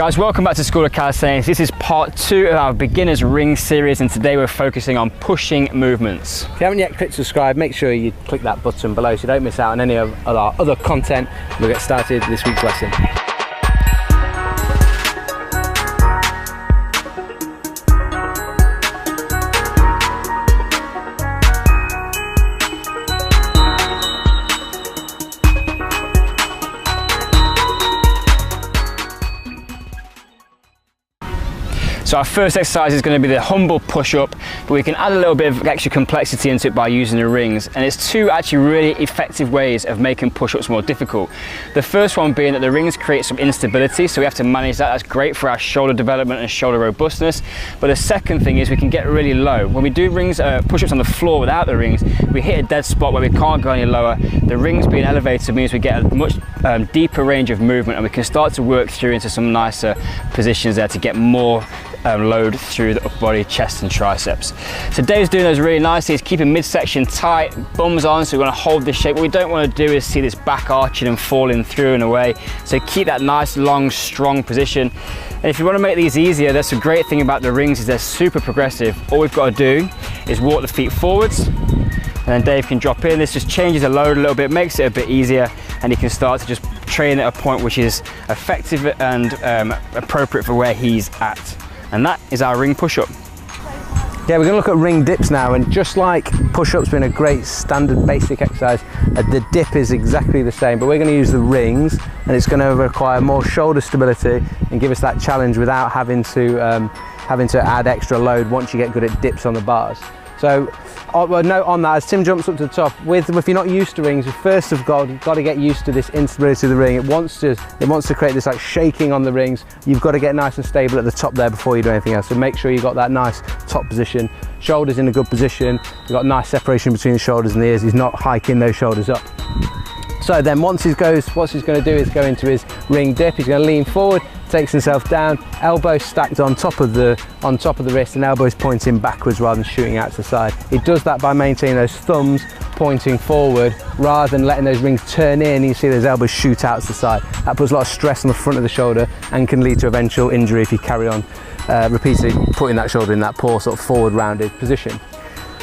Guys, welcome back to School of Calisthenics. This is part 2 of our beginners ring series, and today we're focusing on pushing movements. If you haven't yet clicked subscribe, make sure you click that button below so you don't miss out on any of our other content. We'll get started this week's lesson. So our first exercise is going to be the humble push-up, but we can add a little bit of extra complexity into it by using the rings. And it's two actually really effective ways of making push-ups more difficult. The first one being that the rings create some instability, so we have to manage that. That's great for our shoulder development and shoulder robustness. But the second thing is we can get really low. When we do rings, push-ups on the floor without the rings, we hit a dead spot where we can't go any lower. The rings being elevated means we get a much deeper range of movement, and we can start to work through into some nicer positions there to get more load through the upper body, chest and triceps. So Dave's doing those really nicely. He's keeping midsection tight, bums on, so we want to hold this shape. What we don't want to do is see this back arching and falling through and away. So keep that nice, long, strong position. And if you want to make these easier, that's a great thing about the rings is they're super progressive. All we've got to do is walk the feet forwards, and then Dave can drop in. This just changes the load a little bit, makes it a bit easier, and he can start to just train at a point which is effective and appropriate for where he's at. And that is our ring push-up. Yeah, we're going to look at ring dips now, and just like push-ups being a great standard basic exercise, the dip is exactly the same, but we're going to use the rings, and it's going to require more shoulder stability and give us that challenge without having to add extra load once you get good at dips on the bars. So a note on that, as Tim jumps up to the top, if you're not used to rings, you first have got to get used to this instability of the ring. It wants to create this like shaking on the rings. You've got to get nice and stable at the top there before you do anything else. So make sure you've got that nice top position, shoulders in a good position. You've got nice separation between the shoulders and the ears. He's not hiking those shoulders up. So then what he's going to do is go into his ring dip. He's going to lean forward, takes himself down, elbows stacked on top of the wrist, and elbows pointing backwards rather than shooting out to the side. He does that by maintaining those thumbs pointing forward rather than letting those rings turn in. You see those elbows shoot out to the side. That puts a lot of stress on the front of the shoulder and can lead to eventual injury if you carry on repeatedly putting that shoulder in that poor sort of forward rounded position.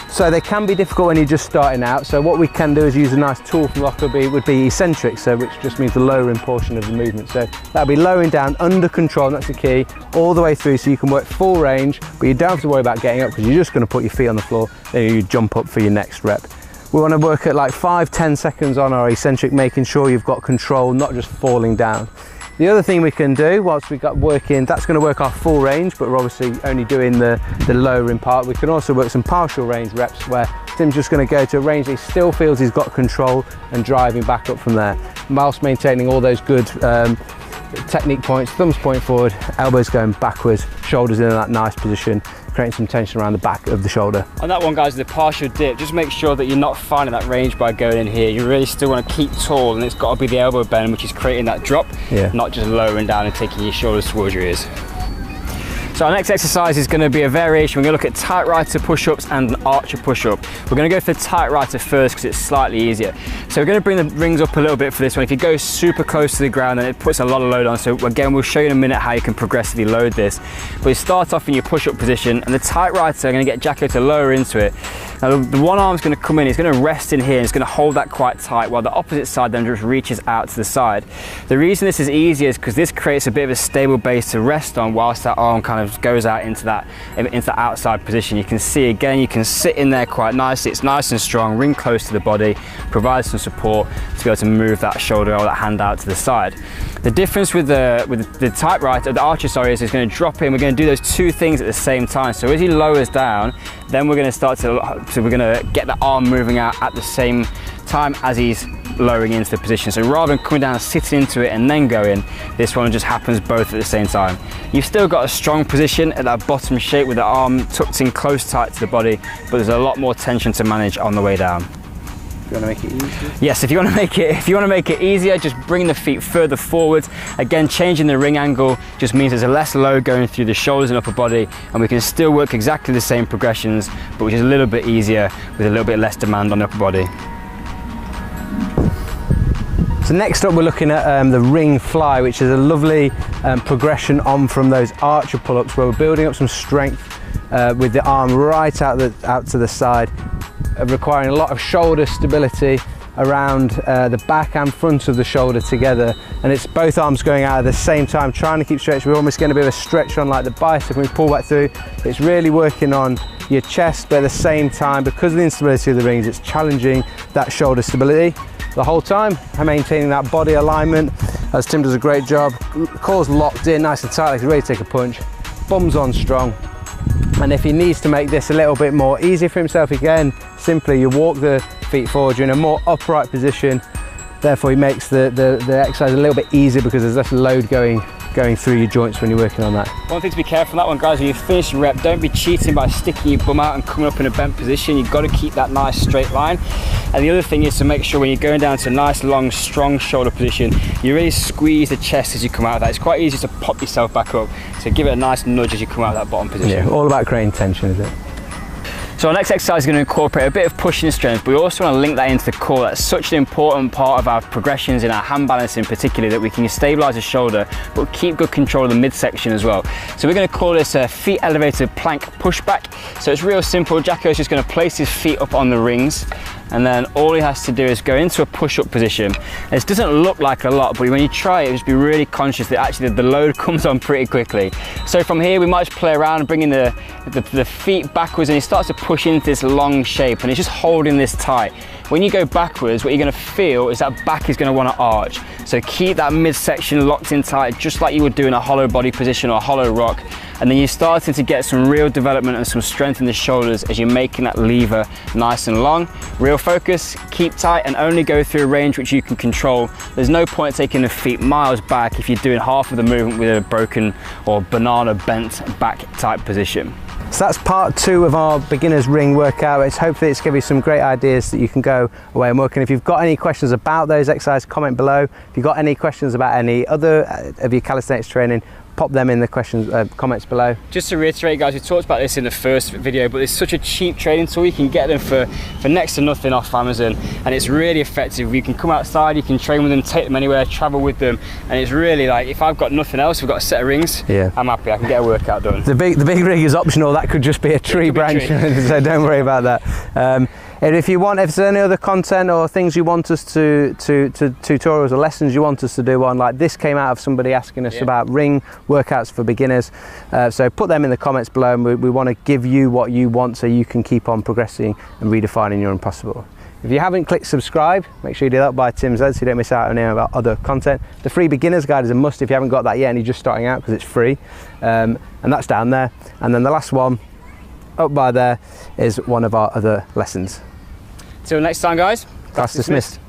So they can be difficult when you're just starting out. So what we can do is use a nice tool from Lockerbie would be eccentric, so which just means the lowering portion of the movement. So that'll be lowering down under control, and that's the key, all the way through, so you can work full range, but you don't have to worry about getting up because you're just going to put your feet on the floor, then you jump up for your next rep. We want to work at like 5-10 seconds on our eccentric, making sure you've got control, not just falling down. The other thing we can do whilst we've got working, that's going to work our full range, but we're obviously only doing the lowering part. We can also work some partial range reps where Tim's just going to go to a range that he still feels he's got control and driving back up from there, whilst maintaining all those good technique points, thumbs point forward, elbows going backwards, shoulders in that nice position, creating some tension around the back of the shoulder. On that one, guys, the partial dip, just make sure that you're not finding that range by going in here. You really still want to keep tall, and it's got to be the elbow bend which is creating that drop, not just lowering down and taking your shoulders towards your ears. So our next exercise is going to be a variation. We're going to look at tight righter push-ups and an archer push-up. We're going to go for the tight righter first because it's slightly easier. So we're going to bring the rings up a little bit for this one. If you go super close to the ground, then it puts a lot of load on. So again, we'll show you in a minute how you can progressively load this. But you start off in your push-up position, and the tight righter, I'm going to get Jacko to lower into it. Now the one arm's going to come in, it's going to rest in here, and it's going to hold that quite tight, while the opposite side then just reaches out to the side. The reason this is easier is because this creates a bit of a stable base to rest on whilst that arm kind of goes out into the outside position. You can see again, you can sit in there quite nicely. It's nice and strong, ring close to the body, provides some support to be able to move that shoulder or that hand out to the side. The difference with the tight righter, the archer, sorry, is it's going to drop in. We're going to do those two things at the same time. So as he lowers down, then we're going to start to we're going to get the arm moving out at the same time as he's lowering into the position. So rather than coming down, sitting into it and then going, this one just happens both at the same time. You've still got a strong position at that bottom shape with the arm tucked in close tight to the body, but there's a lot more tension to manage on the way down. You want to make it easier? Yes, if you want to make it easier, just bring the feet further forwards. Again, changing the ring angle just means there's a less load going through the shoulders and upper body, and we can still work exactly the same progressions, but which is a little bit easier with a little bit less demand on the upper body. So next up we're looking at the ring fly, which is a lovely progression on from those archer pull-ups where we're building up some strength with the arm right out to the side, requiring a lot of shoulder stability around the back and front of the shoulder together, and it's both arms going out at the same time, trying to keep stretch. We're almost getting a bit of a stretch on like the bicep when we pull back through. It's really working on your chest, but at the same time, because of the instability of the rings, it's challenging that shoulder stability the whole time and maintaining that body alignment, as Tim does a great job. Core's locked in nice and tight, like he's ready to take a punch, bums on strong. And if he needs to make this a little bit more easy for himself, again, simply you walk the feet forward, you're in a more upright position, therefore he makes the exercise a little bit easier because there's less load going through your joints when you're working on that. One thing to be careful on that one, guys, when you finish your rep, don't be cheating by sticking your bum out and coming up in a bent position. You've got to keep that nice straight line. And the other thing is to make sure when you're going down to a nice long strong shoulder position, you really squeeze the chest as you come out of that. It's quite easy to pop yourself back up, so give it a nice nudge as you come out of that bottom position. Yeah, all about creating tension, is it? So our next exercise is going to incorporate a bit of pushing strength, but we also want to link that into the core. That's such an important part of our progressions in our hand balance in particular, that we can stabilize the shoulder but keep good control of the midsection as well. So we're going to call this a feet elevated plank pushback. So it's real simple. Jacko's just going to place his feet up on the rings, and then all he has to do is go into a push-up position. This doesn't look like a lot, but when you try it, just be really conscious that actually the load comes on pretty quickly. So from here, we might just play around, bringing the feet backwards, and he starts to push into this long shape, and it's just holding this tight. When you go backwards, what you're going to feel is that back is going to want to arch. So keep that midsection locked in tight, just like you would do in a hollow body position or a hollow rock. And then you're starting to get some real development and some strength in the shoulders as you're making that lever nice and long. Real focus, keep tight, and only go through a range which you can control. There's no point taking the feet miles back if you're doing half of the movement with a broken or banana bent back type position. So that's part 2 of our beginners ring workout. Hopefully it's given you some great ideas that you can go away and work. And if you've got any questions about those exercises, comment below. If you've got any questions about any other of your calisthenics training, pop them in the comments below. Just to reiterate, guys, we talked about this in the first video, but it's such a cheap training tool. You can get them for next to nothing off Amazon, and it's really effective. You can come outside, you can train with them, take them anywhere, travel with them, and it's really like, if I've got nothing else, we've got a set of rings, yeah, I'm happy, I can get a workout done. The big ring is optional. That could just be a tree branch, so don't worry about that. And if there's any other content or things you want us to tutorials or lessons you want us to do on, like this came out of somebody asking us about ring workouts for beginners, so put them in the comments below, and we want to give you what you want so you can keep on progressing and redefining your impossible. If you haven't clicked subscribe, make sure you do that by Tim's head so you don't miss out on any of our other content. The free beginners guide is a must if you haven't got that yet and you're just starting out, because it's free, and that's down there. And then the last one up by there is one of our other lessons. Till next time, guys. Class dismissed.